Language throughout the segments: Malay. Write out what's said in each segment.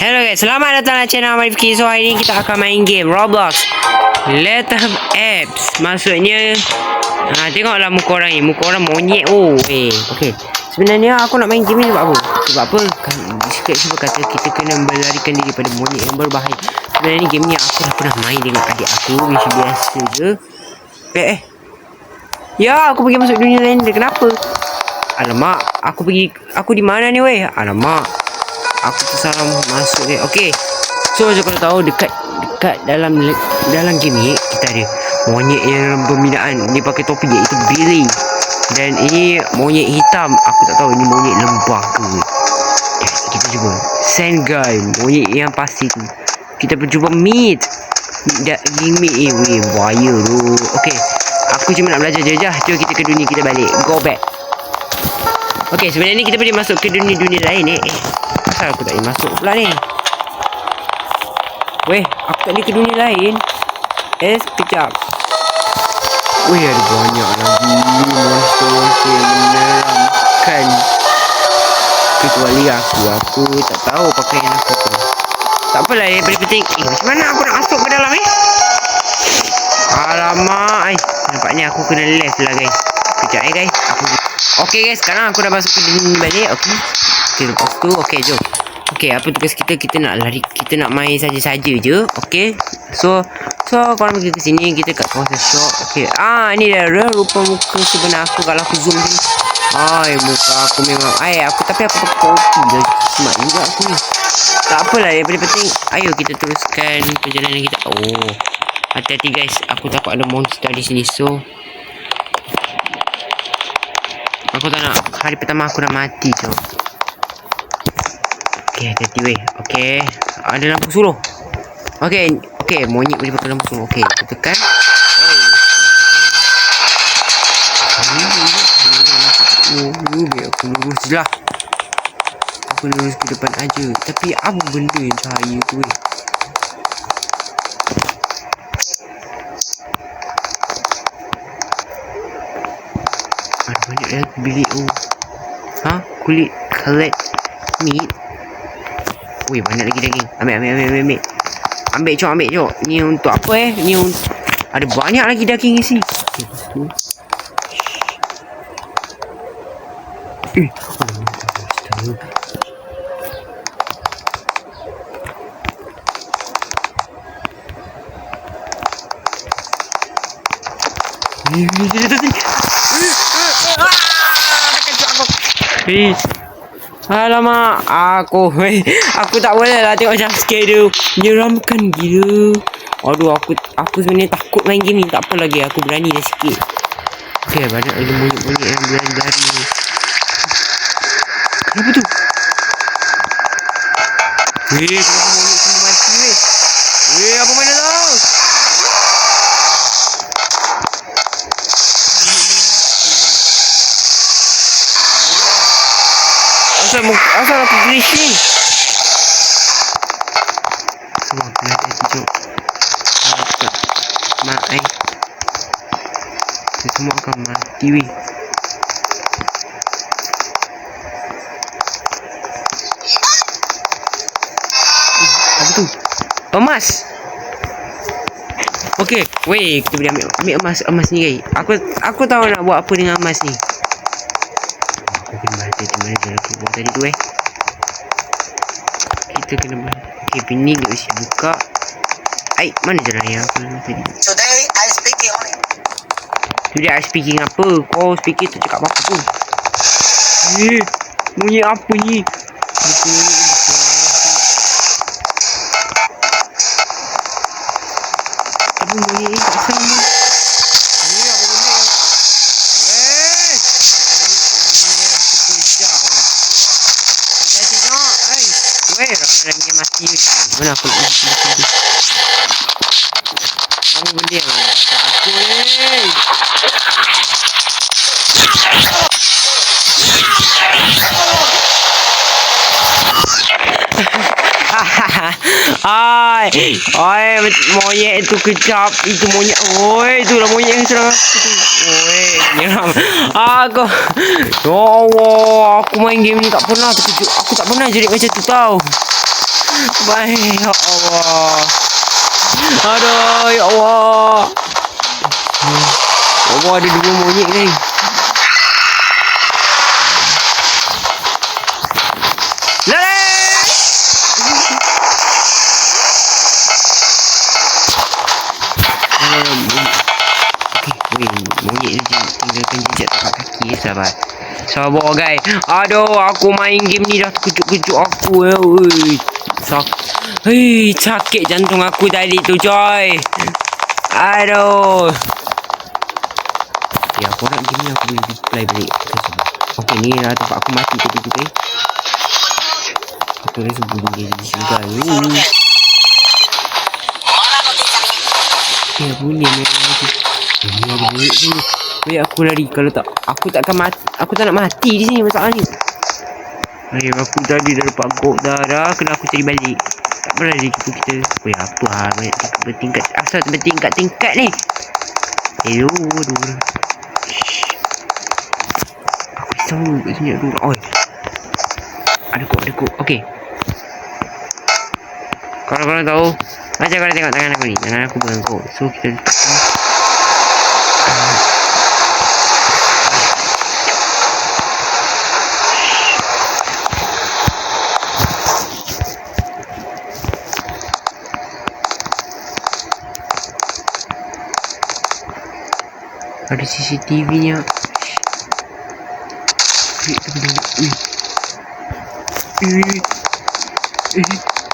Hello guys, selamat datang di channel Rifki. So hari ni kita akan main game Roblox Letter Apps. Maksudnya tengoklah muka orang ni. Muka orang monyet. Okay. Sebenarnya aku nak main game ni sebab apa? Sebab apa? Sebab kata kita kena melarikan diri pada monyet yang berbahaya. Sebenarnya game ni aku dah pernah main dengan adik aku. Mesti biasa je. Ya, aku pergi masuk dunia lain. Kenapa? Alamak, aku di mana ni weh? Alamak, aku tersalah masuk ni. Okey. So macam kau tahu dekat dalam game ni kita ada monyet yang dalam pembinaan. Dia pakai topi iaitu Billy. Dan ini monyet hitam. Aku tak tahu ini monyet lembah ke. Kita cuba Sand Guy, monyet yang pasti tu. Kita berjumpa Meat. Daging meat weh, bahaya tu. Okey. Aku cuma nak belajar je. Jom kita ke dunia kita balik. Go back. Okey, sebenarnya ni kita boleh masuk ke dunia lain ni. Kenapa aku tak boleh masuk pula ni? Weh, aku tak boleh ke dunia lain. Sekejap. Weh, ada banyak lagi monster yang menyeramkan. Kecuali aku tak tahu pakaian aku tu. Tak apalah, yang paling penting. Macam mana aku nak masuk ke dalam ni? Alamak. Nampaknya aku kena left lah guys. Sekejap guys. Okey guys, sekarang aku dah masuk ke dunia balik. Okey, lepas tu jom. Okey, apa tugas kita? Kita nak lari, kita nak main saja-saja je. Okey. So korang pergi ke sini, kita kat kawasan shop. Okey. Ini dah rupa muka sebenar aku kalau aku zoom ni. Muka aku memang aku pakai topi dah. Smart juga aku ni. Tak apalah, yang paling penting ayo kita teruskan perjalanan kita. Hati-hati guys, aku takut ada monster di sini. So aku tak nak hari pertama aku nak mati je. Okey, hati-hati weh. Okey, ada lampu suruh. Okey, monyet boleh pakai lampu suruh. Okey, kita tekan. Biar aku lurus je lah. Aku lurus ke depan aja. Tapi apa benda yang cahaya tu weh? Banyak lagi bilik kulit collect meat. Weh, banyak lagi daging. Ambil cok. Ni untuk apa Ni ada banyak lagi daging isi. Alamak, aku tak boleh lah tengok jump scare dia. Menyeramkan gila. Aduh, aku sebenarnya takut main game ni. Tak apa lagi, aku berani dah sikit. Okey, banyak lagi monyet-monyet yang berlari ni. Kenapa tu? Kenapa monyet semua mati apa mana tau? Asal aku glitch ni? Semua kena hati jom. Kita semua akan mati weh. Apa tu? Emas. Okey, weh, kita boleh ambil emas ni guys. Aku tahu nak buat apa dengan emas ni. Di mana jalan keluar tadi tu kita kena okey, pinning dia isi buka. Mana jalan yang aku tadi? Today I speaking apa? Kau speaking tu cakap apa tu? Bunyi apa ni? Apa bunyi ni tak sama? Lagi yang mati ni. Mana aku nak mati? Apa benda yang aku ni? Monyet tu kejap. Itu monyet. Itulah monyet yang serang aku tu. Nyeram. Aku main game ni tak pernah terkejut. Aku tak pernah jadi macam tu tau. Baik, ya Allah. Aduh, ya Allah. Ya Allah, ada 2 monyet ni. Lari! Okey, monyet ni tinggalkan jejak tapak kaki. Sabar. Sabar, guys. Aduh, aku main game ni dah kejut-kejut aku. Hei, sakit jantung aku tadi tu, coy. Aduh. Ya, aku nak game ni aku boleh replay balik. Okey, ni lah tempat aku mati tadi tu, guys. Aku rasa bunyi dia di sini, guys. Okay, bunyi memang tu. Ini ada bunyi sini. Weh, aku lari. Kalau tak, aku takkan mati. Aku tak nak mati di sini masalah ni. Ayuh, aku tadi dah dapat gok dah. Kena aku cari balik. Tak pernah lagi kita. Weh, apa lah. Banyak bertingkat. Asal bertingkat-tingkat ni. Aduh. Aku risau kat sini. Aduh. Oi. Ada kok. Okey. Kalau korang tahu, macam korang tengok tangan aku ni. Tangan aku berangkuk. So, kita letak ni. Ada CCTV-nya.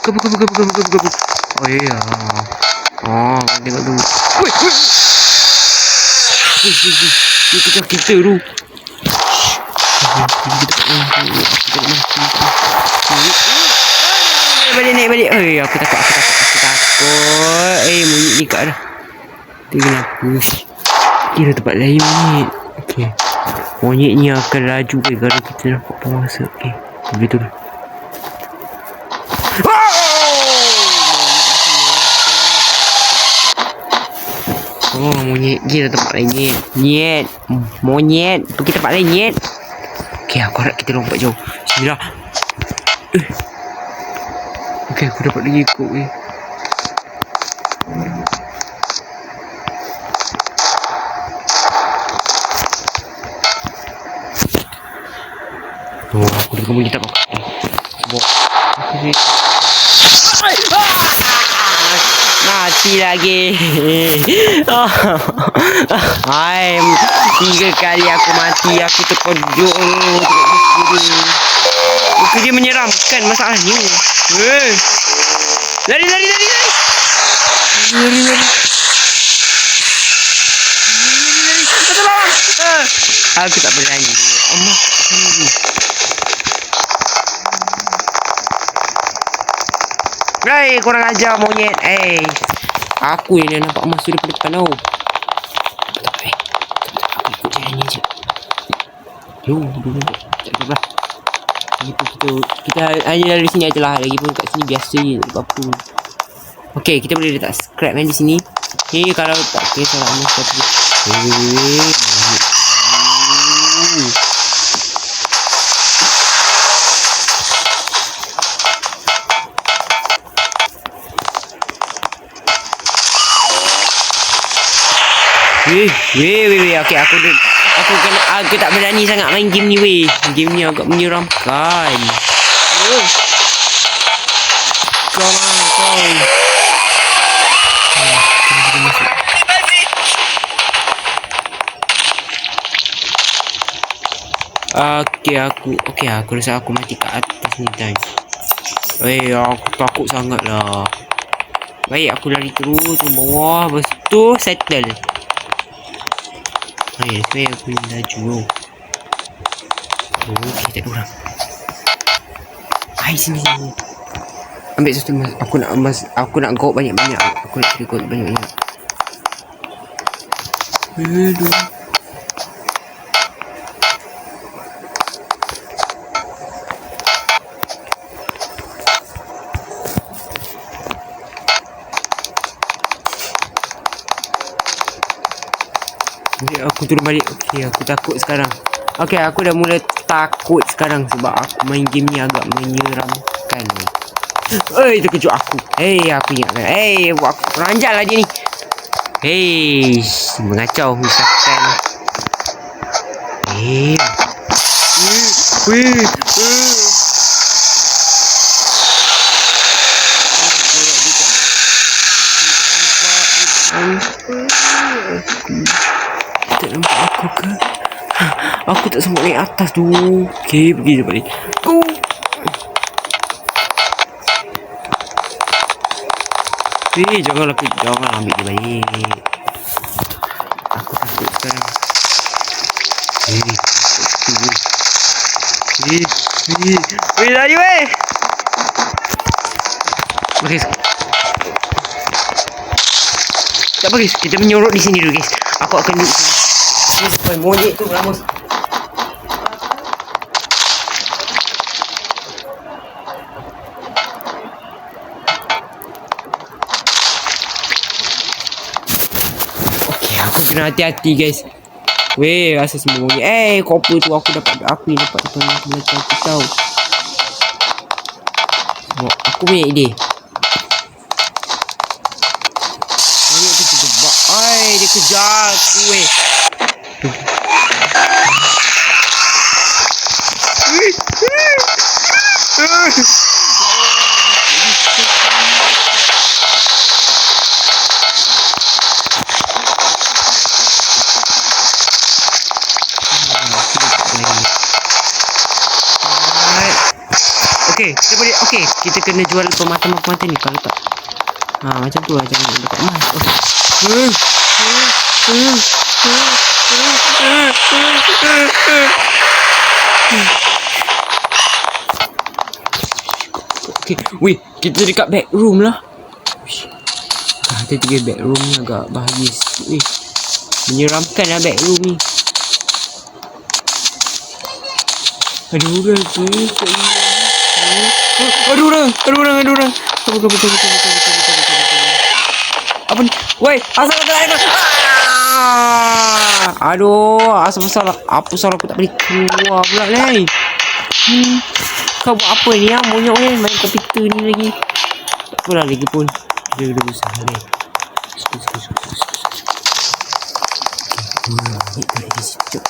Kabur. Oh iya. Oh, tengok dulu. Wih. Kita tu. Balik. Aku takut. Monyet ni kat dah. Dia kenapa? Kira tempat lain monyet. Okey. Monyet ni akan laju kalau kita nampak penguasa. Okey. Betul. Oh, monyet. Kira tempat lain. Nyet. Monyet. Pergi tempat lain, nyet. Okey, aku harap kita lompat jauh. Bismillah. Okey, aku dapat lagi ikut ni. Oh, aku dah kembali tak apa. Mati lagi. Hai, 3 kali aku mati. Aku terkejut. Muka dia menyeramkan masalahnya. Lari. Aku tak berani. Allah. Hai, korang ajar monyet. Aku yang nampak emas tu daripada depan tau. Aku ikut jalan ni je. Dulu. Tak apa lah. Kita hanya dari sini aje lah. Lagipun kat sini biasa je. Tak apa. Okey, kita boleh letak scrap di sini. Kalau tak salah emas tapi. Weh. Okey, aku tak berani sangat main game ni weh. Game ni agak menyeramkan. Come on. Aku rasa aku mati kat atas ni guys. Aku takut sangat lah. Baik, aku lari terus ke bawah. Lepas tu settle. Saya aku laju. Okey, tak ada orang. Sini. Ambil satu emas. Aku nak gold banyak-banyak. Aku nak cari gold banyak-banyak. Aduh. Aku turun balik. Okey, aku takut sekarang. Okey, aku dah mula takut sekarang sebab aku main game ni agak menyeramkan. Terkejut aku. Aku ingatkan. Aku peranjat lah dia ni. Mengacau misalkan. Tak nampak aku ke? Aku tak sempat naik atas tu. Okay, pergi je balik. Go. Janganlah ambil dia balik. Aku takut sekarang. Lari weh. Okay. Tak apa guys, kita menyorok di sini dulu guys. Aku akan duduk sini. Ini sampai monyet tu lama. Okay, aku kena hati-hati guys. Weh, rasa semua monyet. Copper tu aku dapat depan belakang aku tahu. Aku punya ide. Monyet tu terjebak. Dia kejar aku weh. Kita kena jual pemata ni kalau tak. Macam tu lah, jangan dekat emas. Weh, kita dekat back room lah. Ada 3 back room ni agak bahagia sikit. Menyeramkan lah back room ni. Ada orang tu. Ada orang. Kabur. Apa ni? Woi, asal kau tak ada. Aduh, asal masalah. Apa salah aku tak boleh keluar pula ni? Kau buat apa ni ya? Monyet main komputer ni lagi. Tak apalah lagi pun. Dia dah besar ni. Ni tak lagi situ.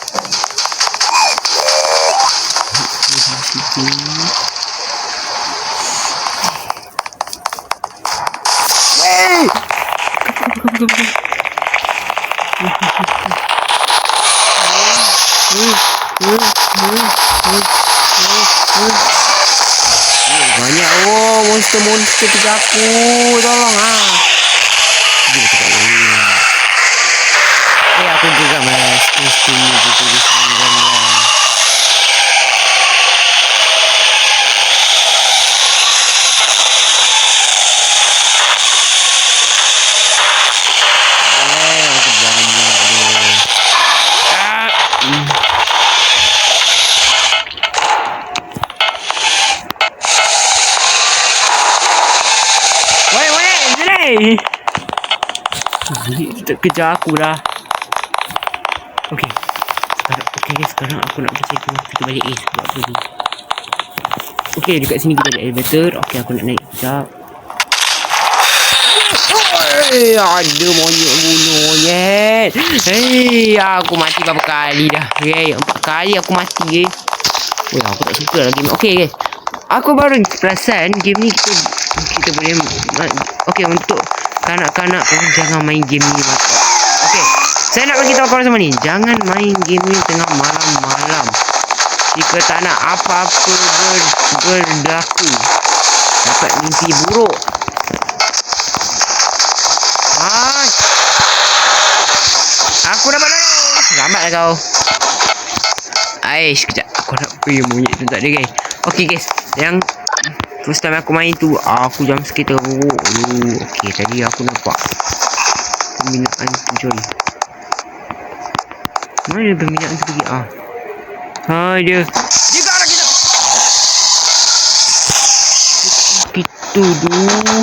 Banyak monster kejar aku. Tolong aku juga mas. Mesti ni gitu tak kejar aku dah. Sekarang aku nak pergi kita balik sebab apa ni. Dekat sini kita ada elevator. Aku nak naik sekejap. Ada monyet bunuh monyet. Aku mati berapa kali dah. 4 kali aku mati aku tak suka lah game. Guys, aku baru perasan game ni kita boleh untuk kanak-kanak pun jangan main game ni. Saya nak bagi tahu korang semua ni, jangan main game ni tengah malam-malam. Jika tak nak apa-apa berlaku, dapat mimpi buruk. Aku dapat dah. Selamatlah kau. Sekejap. Aku nak pergi monyet tu tak ada guys. Guys, yang first time aku main tu, aku jam sekitar teruk. Tadi aku nampak pembinaan tu join. Mana pembinaan tu pergi? Dia ke arah kita. Gitu dulu.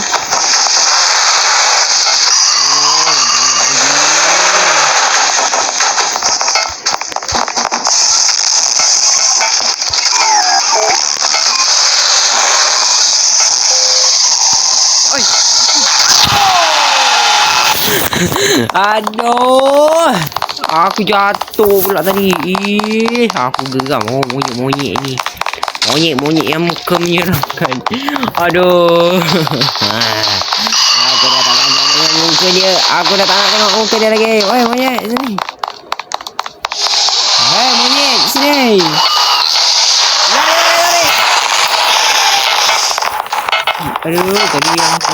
Aduh. Aku jatuh pula tadi. Ih, aku geram. Oh, monyet-monyet ni. Monyet-monyet yang muka menyeramkan. Aduh. Aku dah tak nak tengok muka dia. Aku dah tak nak tengok muka dia lagi. Oi, monyet, sini. Hei, monyet, sini. Lari, lari, lari. Aduh, tadi yang aku.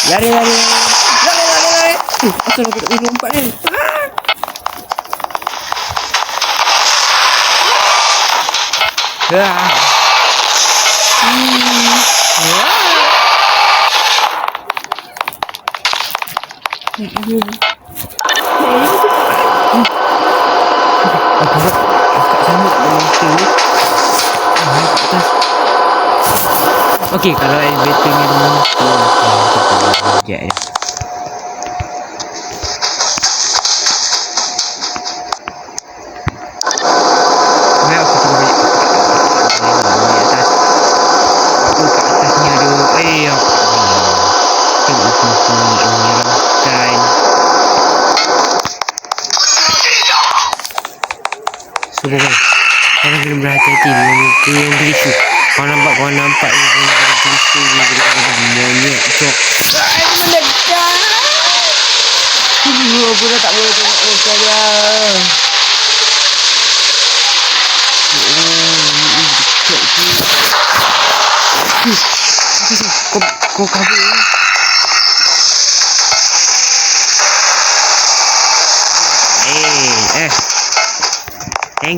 Lari, lari, lari. Lari, lari, lari. Asal aku tak boleh lompat ni. Ah. Okey, kalau elevator ni rumah sekejap ni. Nah, aku tunggu balik. Ni atas. Aku kat atas ni ada. Ya. Tengok aku menyeramkan. So, boy. Korang kena berhati-hati dengan muka yang gelisu. Kau nampak ni gelisu ni monyet cok. Mendekat. Aku dah tak boleh tengok muka dia. Kau kabur.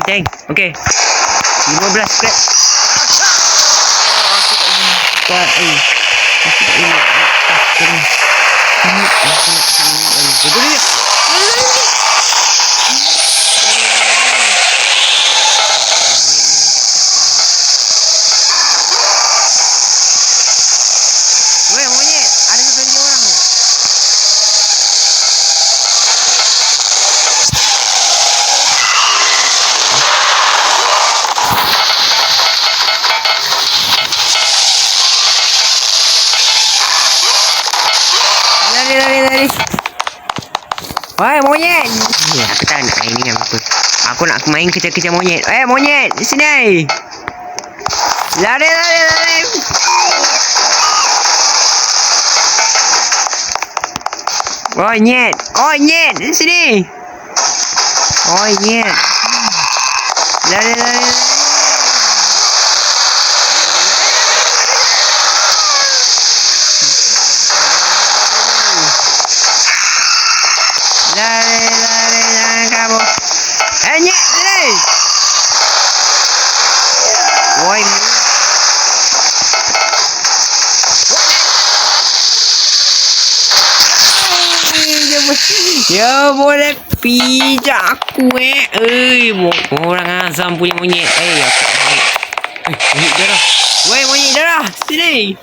Teng. Okey. 15 scrap. Aku tak boleh. Aku tak boleh. Betul dia. Weh, monyet. Ada satu lagi orang tu. Lari. Woi, monyet. Ya, aku tak nak main dengan apa. Aku nak main kejar-kejar monyet. Monyet, sini. Lari. Nyet, sini. Nyet. Lari. Lari, jangan kabur. Nyet, sini. Woi, ya boleh pijak aku orang azam punya monyet. Aku monyet darah. Woi, monyet darah, sini.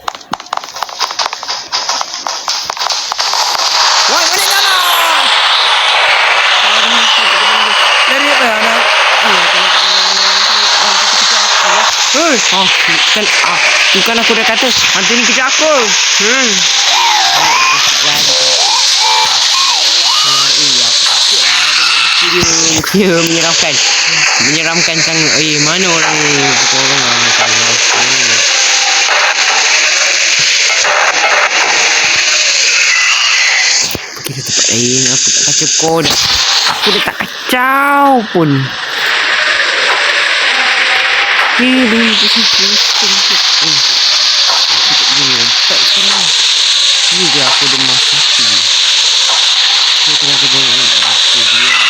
Woi, monyet darah. Dari anak. Bukan aku dah kata hantu ni kejar aku. Dia menyeramkan sangat. Mana orang ni? Pergi ke tempat lain. Aku tak kacau kau dah. Aku dah tak kacau pun. Ini dia aku demam hati. Aku tengah tengok aku dia.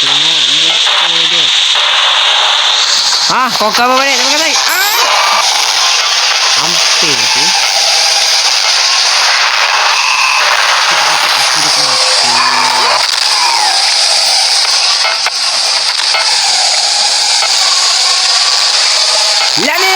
Tengok muka dia. Kau cover balik. Terima kasih. Hampir tu. Lari.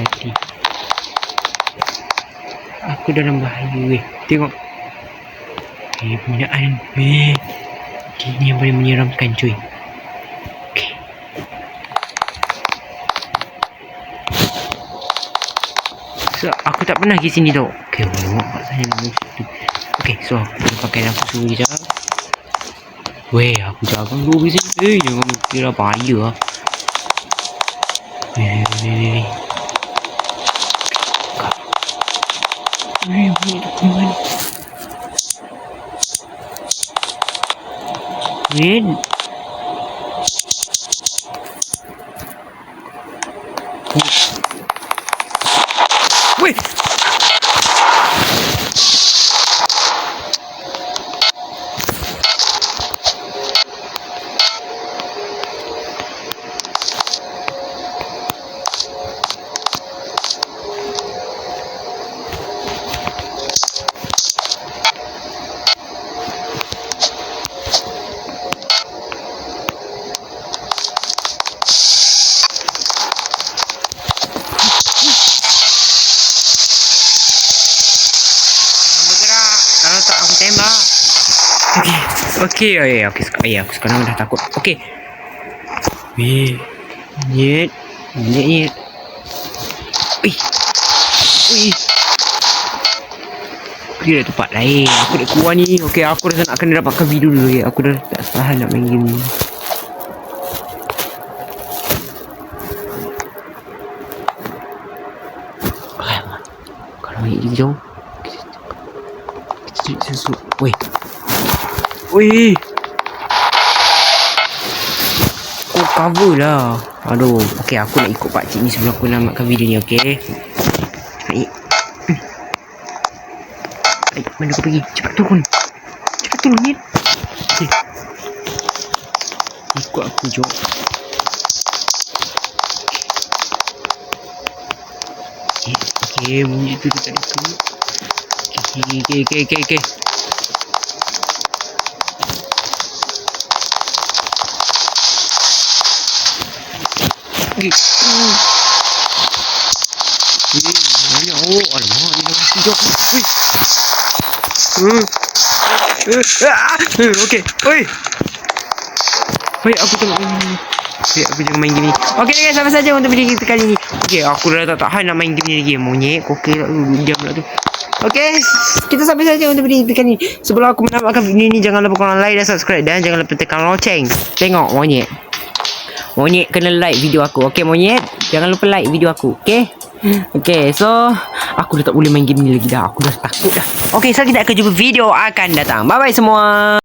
hati-hati. Aku dalam bahaya weh. Tengok. Penggunaan weh. Ini yang paling menyeramkan cuy. Okay. So aku tak pernah pergi sini tau. Okay, tengok kat sana musuh tu. Okay, so aku pakai lampu suruh je. Weh, aku jagang dulu di sini. Jangan kira bahaya lah. Weh. Weh, mana? Weh. Weh. Okey, aku sekarang dah takut. Okey. Weh. Nyet. Ui. Pergi dah tempat lain. Aku dah keluar ni. Okey, aku rasa nak kena dapatkan video dulu. Okay. Aku dah tak tahan nak main game ni. Kalau main game jom. Kita cari sesuatu. Weh. Oh, cover lah. Aduh. Okey, aku nak ikut pakcik ni sebelum aku namatkan video ni. Okey. Mana kau pergi? Cepat turun ni. Okay. Ikut aku jom. Okay, bunyi tu tadi tu. Okay. Oh, alamak, ni dah mati jom. Okay. Aku tengok ni. Aku jangan main game ni. Okay guys, sampai saja untuk video kita kali ni. Okay, aku dah tak tahan nak main game ni lagi. Monyet, kokil lah tu. Diam lah tu. Okay, kita sampai saja untuk video kita kali ni. Sebelum aku menamatkan video ni, jangan lupa korang like dan subscribe. Dan jangan lupa tekan lonceng. Tengok monyet kena like video aku. Okay monyet, jangan lupa like video aku. Okay, so aku dah tak boleh main game ni lagi dah. Aku dah takut dah. Okay, so kita akan jumpa video akan datang. Bye bye semua.